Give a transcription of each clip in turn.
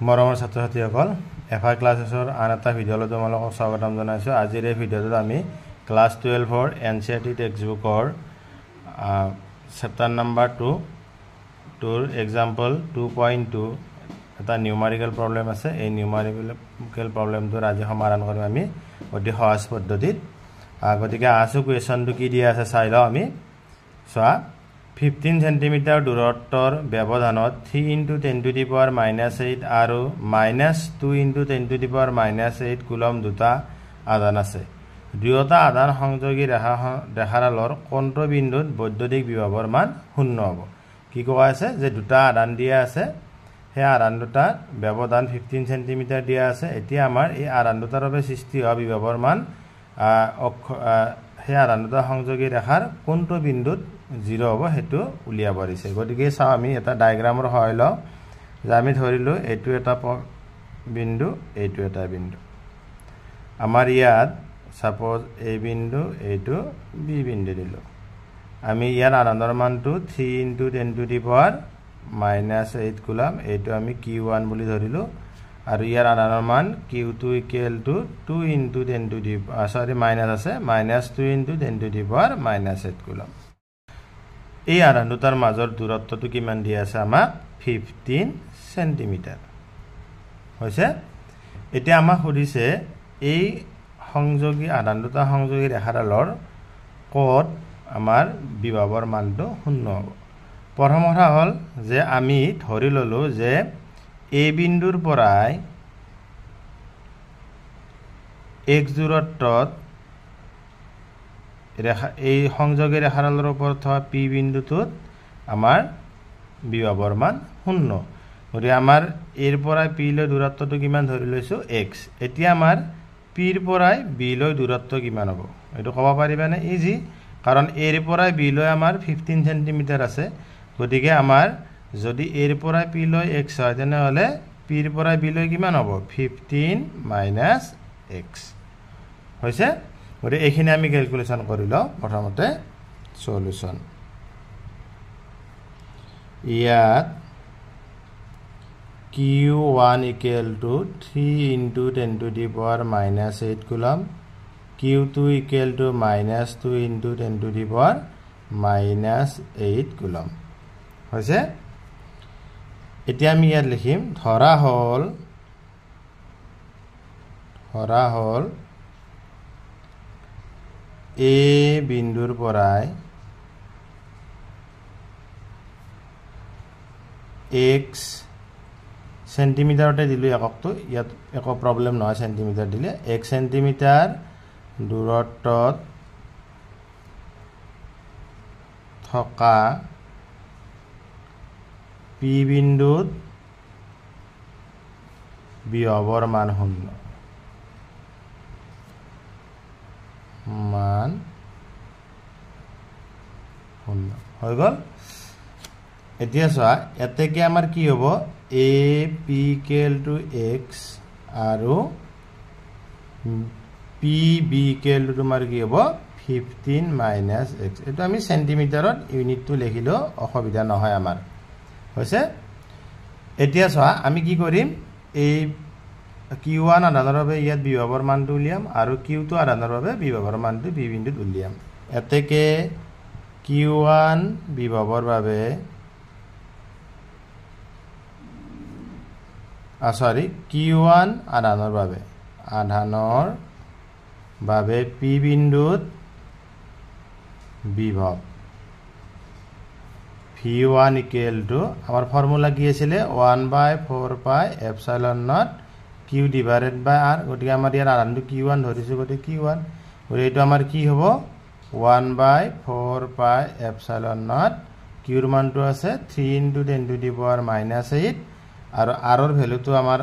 মৰমৰ ছাত্ৰ-ছাত্ৰীসকল এফআই ক্লাছেছৰ আন এটা ভিডিঅ'লৈ তোমালোকক স্বাগতম জনাইছোঁ। আজিৰ এই ভিডিঅ'টোত আমি ক্লাছ 12ৰ এনচিইআৰটি টেক্সটবুকৰ চেপ্টাৰ নাম্বাৰ 2ৰ এক্সাম্পল 2.2 এটা নিউমাৰিকেল প্ৰব্লেম আছে। এই নিউমাৰিকেল প্ৰব্লেমটোৰ আজি সমাধান কৰিম আমি অতি সহজ পদ্ধতিত। গতিকে আছো কুৱেশ্যনটো কি দিয়া আছে চাই লওঁ আমি। চোৱা 15 সেন্টিমিটাৰ দূৰত্বৰ ব্যৱধানত 3 × 10⁻⁻8 আৰু -2 × 10⁻⁻8 কুলম দুটা আধান আছে। দুয়োটা আধান সংযোগী ৰেখাডালৰ কোনটো বিন্দুত বৈদ্যুতিক বিভৱৰ মান 0 হ'ব। কি কোৱা আছে যে দুটা আধান দিয়া আছে, সেই আধান দুটাৰ ব্যৱধান 15 সেন্টিমিটাৰ দিয়া আছে। এতিয়া আমাৰ এই আধান দুটাৰ বাবে সৃষ্টি হোৱা বিভৱৰ মান সেই আধান দুটা সংযোগী ৰেখাৰ কোনটো বিন্দুত 0 হ'ব সেইটো উলিয়াব দিছে। গতিকে চাওঁ আমি এটা ডায়েগ্ৰামৰ সহায় লওঁ যে আমি ধৰিলোঁ এইটো এটা বিন্দু, এইটো এটা বিন্দু। আমাৰ ইয়াত সাপোজ এই বিন্দু, এইটো বি বিন্দু দিলোঁ। আমি ইয়াৰ আধানৰ মানটো 3 × 10⁻⁻8 কুলম, এইটো আমি Q1 বুলি ধৰিলোঁ। আৰু ইয়াৰ আধানৰ মান Q2 = 2 × মাইনাছ আছে -2 × 10⁻⁻8 কুলম। এই আধান দুটাৰ মাজৰ দূৰত্বটো কিমান দিয়া আছে আমাক 15 সেন্টিমিটাৰ হৈছে। এতিয়া আমাক সুধিছে এই সংযোগী আধান দুটা সংযোগী ৰেখাডালৰ ক'ত আমাৰ বিভৱৰ মানটো 0 হ'ব। প্ৰথম কথা হ'ল যে আমি ধৰি ল'লোঁ যে এই বিন্দুৰ পৰাই x দূৰত্বত এই সংযোগী ৰেখাডালৰ ওপৰত থকা পি বিন্দুটোত আমাৰ বিভৱৰ মান 0। গতিকে আমাৰ এৰ পৰাই পি লৈ দূৰত্বটো কিমান ধৰি লৈছোঁ x। এতিয়া আমাৰ পিৰ পৰাই বি লৈ দূৰত্ব কিমান হ'ব এইটো ক'ব পাৰিবানে? ইজি, কাৰণ এৰ পৰাই বি লৈ আমাৰ 15 সেন্টিমিটাৰ আছে। গতিকে আমাৰ যদি এৰ পৰাই পি লৈ x হয় তেনেহ'লে পিৰ পৰাই বি লৈ কিমান হ'ব 15 - x হৈছে। গতিকে এইখিনি আমি কেলকুলেশ্যন কৰি লওঁ। প্ৰথমতে সলিউশ্যন, ইয়াত Q1 = 3 × 10⁻⁻8 কুলম, Q2 = -2 × 10⁻⁻8 কুলম হৈছে। এতিয়া আমি ইয়াত লিখিম ধৰা হ'ল এ বিন্দুৰ পৰাই x সেন্টিমিটাৰতে দিলোঁ এককটো, ইয়াত একো প্ৰব্লেম নহয় সেন্টিমিটাৰ দিলে। 1 সেন্টিমিটাৰ দূৰত্বত থকা পি বিন্দুত বিভৱৰ মান 0 হৈ গ'ল। এতিয়া চোৱা ইয়াতে কি আমাৰ কি হ'ব এ পি = x আৰু পি বি তোমাৰ কি হ'ব 15 - x। এইটো আমি সেন্টিমিটাৰত ইউনিটটো লিখিলেও অসুবিধা নহয় আমাৰ হৈছে। এতিয়া চোৱা আমি কি কৰিম, এই Q1 আধানৰ বাবে ইয়াত বিভৱৰ মানটো উলিয়াম আৰু Q2 আধানৰ বাবে বিভৱৰ মানটো বি বিন্দুত উলিয়াম। এতেকে Q1 বিভৱৰ বাবে Q1 আধানৰ বাবে পি বিন্দুত বিভৱ V1 = আমাৰ ফৰ্মুলা কি আছিলে 1/4πε0 Q / R। গতিকে আমাৰ ইয়াৰ আধানটো Q1 ধৰিছোঁ, গতিকে Q1, গতিকে এইটো আমাৰ কি হ'ব 1/4πε0। Qৰ মানটো আছে 3 × 10⁻⁻8 আৰু আৰৰ ভেলুটো আমাৰ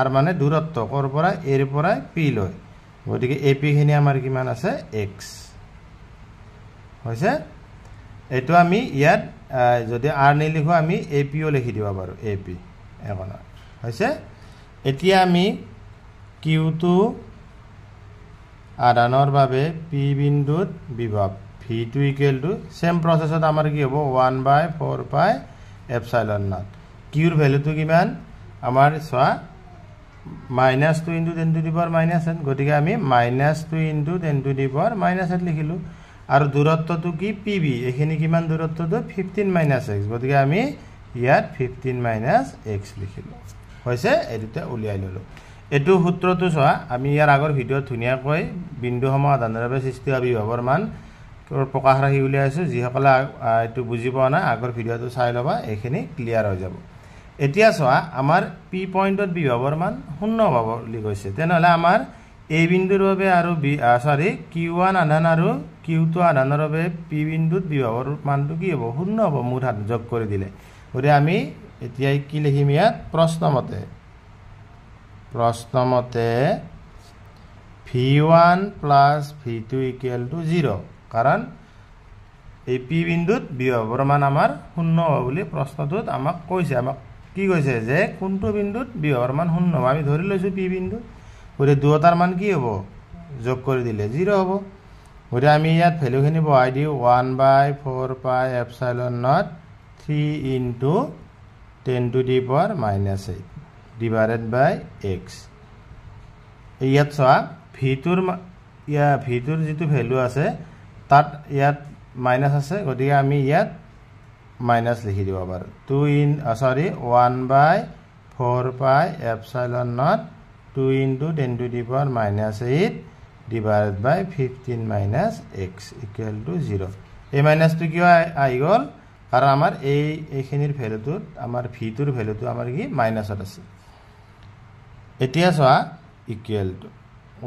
R মানে দূৰত্ব ক'ৰ পৰা এৰ পৰা পি লৈ, গতিকে এ পিখিনি আমাৰ কিমান আছে x হৈছে। এইটো আমি ইয়াত যদি R নিলিখোঁ আমি এ পিও লিখি দিব পাৰোঁ, এ পি একো নহয় হৈছে। এতিয়া আমি Q2 আধানৰ বাবে পি বিন্দুত বিভৱ V2 = সেম প্ৰচেছত আমাৰ কি হ'ব 1/4πε0। কিউৰ ভ্যালুটো কিমান আমাৰ চোৱা -2 * 10 to the power -8 গতিকে আমি -2 * 10 to the power -8 লিখিলো আৰু দূৰত্বটো কি pb এখিনি কিমান দূৰত্বটো 15 - x গতিকে আমি ইয়াত 15 - x লিখিলো হৈছে এদিতে উলিয়াই ললো এটো সূত্ৰটো চোৱা আমি ইয়াৰ আগৰ ভিডিঅ'ত ধুনিয়াকৈ বিন্দু সমাধানৰ বাবে সৃষ্টি হোৱা বিভৱৰ মান প্ৰকাশ ৰাখি উলিয়াইছো যিসকলে এটো বুজি পোৱা নাই আগৰ ভিডিঅ'টো চাই লবা এখিনি ক্লিয়াৰ হৈ যাব এতিয়া চোৱা আমাৰ p পইণ্টত বিভৱৰ মান 0 হ'ব বুলি কৈছে তেনেহলে আমাৰ a বিন্দুৰ বাবে আৰু q1 আধান আৰু q2 আধানৰ বাবে p বিন্দুত বিভৱৰ মানটো কি হ'ব 0 হ'ব মুঠ হাত যোগ কৰি দিলে গতিকে আমি এতিয়া কি লিখিম ইয়াত প্ৰশ্নমতে v1 + v2 = 0 কাৰণ এই p বিন্দুত বিভৱৰ মান আমাৰ 0 হ'ব বুলি প্ৰশ্নটোত আমাক কৈছে আমাক কি কৈছে যে কোনটো বিন্দুত বিভৱৰ মান 0 হ'ব আমি ধৰি লৈছো p বিন্দু গতিকে দুটাৰ মান কি হ'ব যোগ কৰি দিলে 0 হ'ব গতিকে আমি ইয়াত ভ্যালুখিনি বহাই দিও 1/4πε0 3 * 10 to the power -8 divided by x ইয়াত চোৱা v2ৰ যেটো ভ্যালু আছে তাত ইয়াত মাইনাস আছে গতিকে আমি ইয়াত মাইনাস লিখি দিব পাৰো 1/4πε0 2 * 10 to the power -8 divided by 15 - x = 0 এই মাইনাসটো কিয় আহি গল কাৰণ আমাৰ এইখিনিৰ ভ্যালুটো আমাৰ v2ৰ ভ্যালুটো আমাৰ কি মাইনাসত আছে এতিয়া চোৱা equal to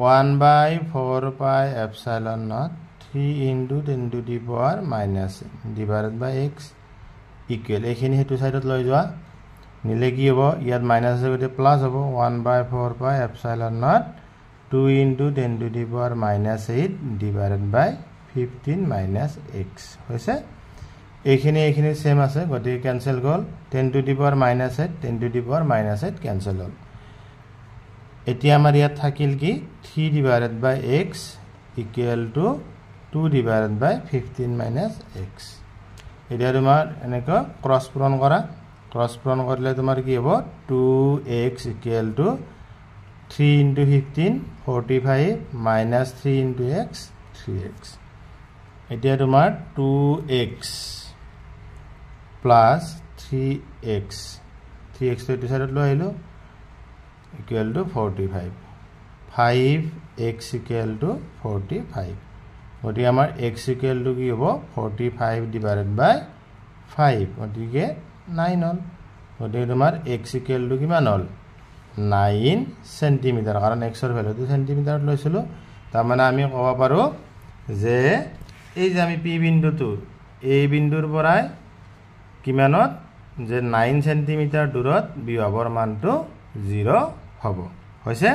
1/4πε0 3 * 10 to the power -8 divided by x equal এইখিনি হেতু সাইডত লৈ যোৱা নিলে কি হ'ব ইয়াত মাইনাস আছে গতে প্লাস হ'ব 1/4πε0 2 * 10 to the power -8 divided by 15 - x হৈছে এইখিনি সেম আছে গতে cancel goal 10 to the power -8 10 to the power -8 cancel হল এতিয়া আমাৰ ইয়াত থাকিল কি 3 divided by x = 2 divided by 15 - x এতিয়া তোমাৰ এনেকৈ ক্ৰস পূৰণ কৰিলে তোমাৰ কি হ'ব 2x = 3 * 15 45 - 3 * x 3x এতিয়া তোমাৰ 2x plus 3x 3x to the side লৈ আহিলো equal to 45 5x = 45 গতিকে আমাৰ x = কি হ'ব 45 divided by 5 গতিকে 9 হল গতিকে তোমাৰ x = কিমান হল 9 সেন্টিমিটাৰ কাৰণ x ৰ ভ্যালুটো সেন্টিমিটাৰত লৈছিলো তাৰ মানে আমি ক'ব পাৰো যে এই যে আমি p বিন্দুটো a বিন্দুৰ পৰা কিমানত যে 9 সেন্টিমিটাৰ দূৰত বিভৱৰ মানটো 0 হ'ব হৈছে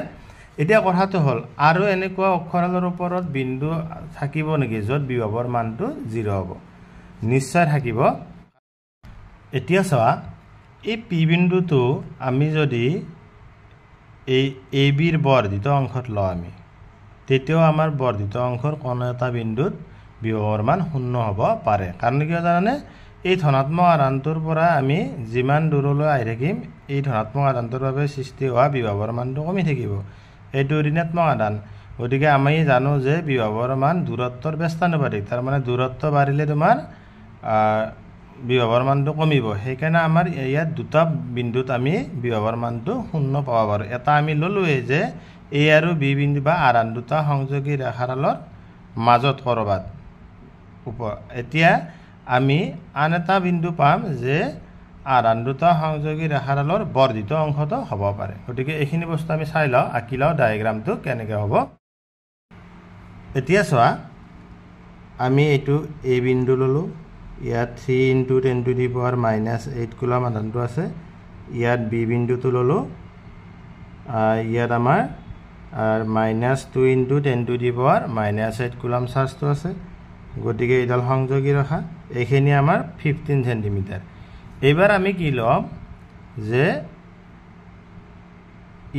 এতিয়া কথাটো হল আৰু এনেকুৱা অক্ষৰালৰ ওপৰত বিন্দু থাকিব নেকি যত বিভৱৰ মানটো 0 হ'ব নিশ্চয় থাকিব এতিয়া চোৱা এই p বিন্দুটো আমি যদি এই ab ৰ বৰ্ধিত অংশত লওঁ আমি তেতিয়াও আমাৰ বৰ্ধিত অংশৰ কোনো এটা বিন্দুত বিভৱৰ মান 0 হ'ব পাৰে কাৰণ কি জানানে এই ধনাত্মক আধানটোৰ পৰা আমি যিমান দূৰলৈ আহি থাকিম এই ধনাত্মক আধানটোৰ বাবে সৃষ্টি হোৱা বিভৱৰ মানটো কমি থাকিব এইটো ঋণাত্মক আধান গতিকে আমি জানো যে বিভৱৰ মান দূৰত্বৰ ব্যস্তানুপাতিক তাৰ মানে দূৰত্ব বাঢ়িলে তোমাৰ বিভৱৰ মানটো কমিব সেইকাৰণে আমাৰ ইয়াত দুটা বিন্দুত আমি বিভৱৰ মানটো 0 পাব পাৰো এটা আমি ললোৱে যে a আৰু b বিন্দু বা আধান দুটা সংযোগী ৰেখাডালৰ মাজত কৰবাত এতিয়া আমি আন এটা বিন্দু পাম যে আধান দুটা সংযোগী ৰেখাডালৰ বৰ্ধিত অংশটো হ'ব পাৰে গতিকে এইখিনি বস্তু আমি চাই লওঁ আঁকি লওঁ ডায়াগ্ৰামটো কেনেকৈ হ'ব এতিয়া চোৱা আমি এইটো a বিন্দু ললো ইয়াত 3 * 10 to the power -8 কুলম আধানটো আছে ইয়াত b বিন্দুটো ললো ইয়াত আমাৰ -2 * 10 to the power -8 কুলম চাৰ্জটো আছে গতিকে এইডাল সংযোগী ৰেখা এইখিনি আমাৰ 15 সেন্টিমিটাৰ এবাৰ আমি কি লম যে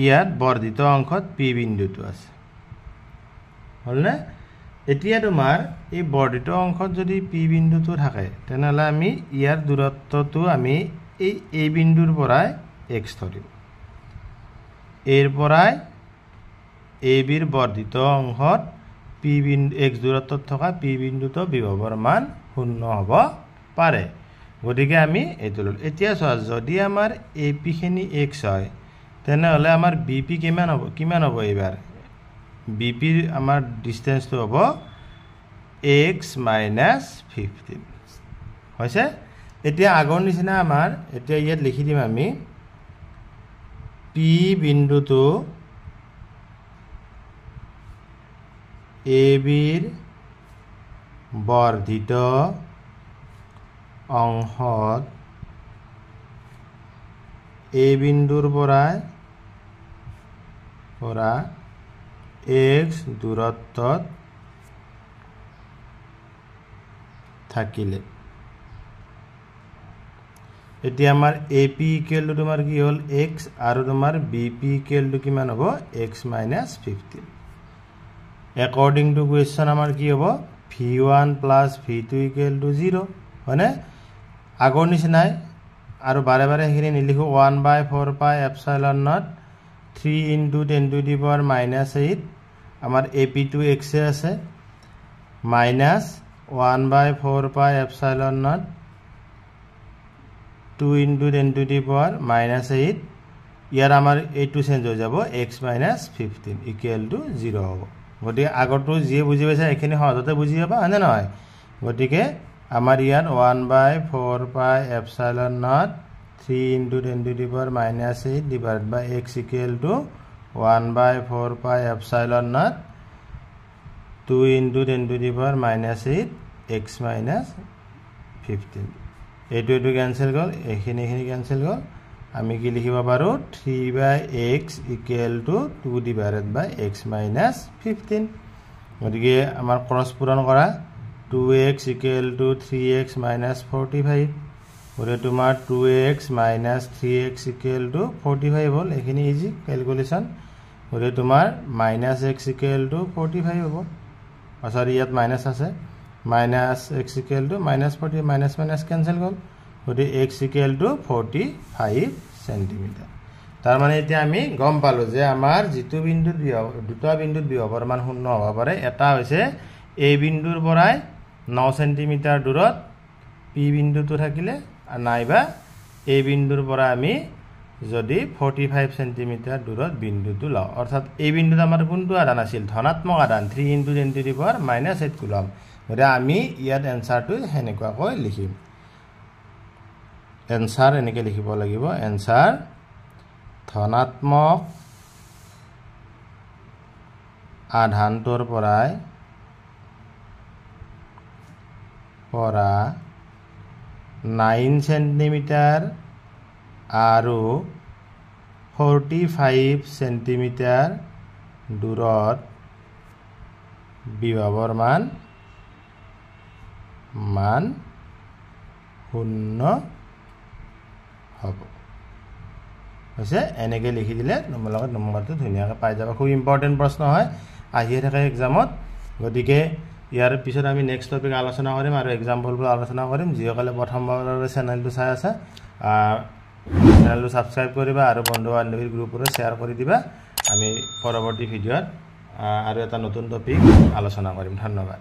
ইয়াত বৰ্ধিত অংশত p বিন্দুটো আছে হলনে এতিয়া তোমাৰ এই বৰ্ধিত অংশত যদি p বিন্দুটো থাকে তেনেহলে আমি ইয়াৰ দূৰত্বটো আমি এই a বিন্দুৰ পৰা x ধৰিম এৰ পৰাই এ বিৰ বৰ্ধিত অংশত পি বিন্দু x দূৰত্বত থকা পি বিন্দুটো বিভৱৰ মান 0 হ'ব পাৰে গতিকে আমি এইটো লল এতিয়া চোৱা যদি আমাৰ AP খিনি x হয় তেনেহলে আমাৰ BP কিমান হ'ব এবাৰ BP আমাৰ ডিসটেন্সটো হ'ব x - 15 হৈছে এতিয়া আগৰ নিচিনা আমাৰ এতিয়া ইয়াত লিখি দিম আমি P বিন্দুটো AB ৰ বৰ্ধিত অংশত A বিন্দুৰ পৰা x দূৰত্বত থাকিলে এতিয়া আমাৰ AP ইকুৱেল টু তোমাৰ কি হ'ল x আৰু তোমাৰ BP ইকুৱেল টু কিমান হ'ব x - 15 according to question আমাৰ কি হ'ব v1 + v2 = 0 হয়নে আগৰ নিচিনাই আৰু বাৰে বাৰে হেৰি নিলিখো 1/4 পাই এপসাইলন নট 3 * 10⁻⁻8 আমাৰ AP2 x আছে minus 1/4 পাই এপসাইলন নট 2 * 10⁻⁻8 ইয়াৰ আমাৰ এইটো চেঞ্জ হৈ যাব x - 15 = 0 হ'ব গতিকে আগৰটো যি বুজি পাইছা এখিনি সহজতে বুজি পাবা হয়নে নহয় গতিকে আমাৰ ইয়াত 1/4 pi epsilon not 3 * 10⁻⁻8 divided by x equal to 1/4 pi epsilon not 2 * 10⁻⁻8 x - 15 এইটো ক্যান্সেল গল এখিনি ক্যান্সেল গল আমি কি লিখিব পাৰো 3/x = 2 divided by x - 15 গতিকে আমাৰ ক্ৰস পূৰণ কৰা 2x = 3x - 45 ওরে তোমার 2x - 3x = 45 হল এখিনি ইজি ক্যালকুলেশন ওরে তোমার -x = 45 হ'ব সরি ইয়াত মাইনাস আছে -x = -40 মাইনাস ক্যান্সেল গল ওরে x = 45 cm তার মানে এতিয়া আমি গম পালো যে আমাৰ যেটো বিন্দুত দুটা বিন্দুত বিভৱৰ মান 0 হ'ব পাৰে এটা হৈছে a বিন্দুৰ পৰাই 9 cm দূৰত p বিন্দুটো থাকিলে আৰ নাইবা a বিন্দুৰ পৰা আমি যদি 45 cm দূৰত বিন্দুটো লওঁ অৰ্থাৎ a বিন্দুত আমাৰ কোনটো আধান আছিল ধনাত্মক আধান 3 * 10⁻⁻8 কুলম গতিকে আমি ইয়াত এনসাৰটো হেনেকুৱাকৈ লিখিম এনসাৰ এনেকৈ লিখিব লাগিব এনসাৰ ধনাত্মক আধানটোৰ পৰাই 9 cm আৰু 45 cm দূৰত বিভৱৰ মান 0 হ'ব হৈছে এনেকে লিখি দিলে তোমালোকে নম্বৰটো ধুনীয়াকৈ পাই যাবা খুব ইম্পৰ্টেন্ট প্ৰশ্ন হয় আহিয়ে থাকে এক্সামত গতিকে ইয়াৰ পিছত আমি নেক্সট টপিক আলোচনা কৰিম আৰু এক্সাম্পলবোৰ আলোচনা কৰিম যিসকলে প্ৰথমবাৰৰ চেনেলটো চাই আছে চেনেলটো সাবস্ক্ৰাইব কৰিবা আৰু বন্ধু বান্ধৱীৰ গ্ৰুপত শেয়াৰ কৰি দিবা আমি পৰৱৰ্তী ভিডিঅ'ত আৰু এটা নতুন টপিক আলোচনা কৰিম ধন্যবাদ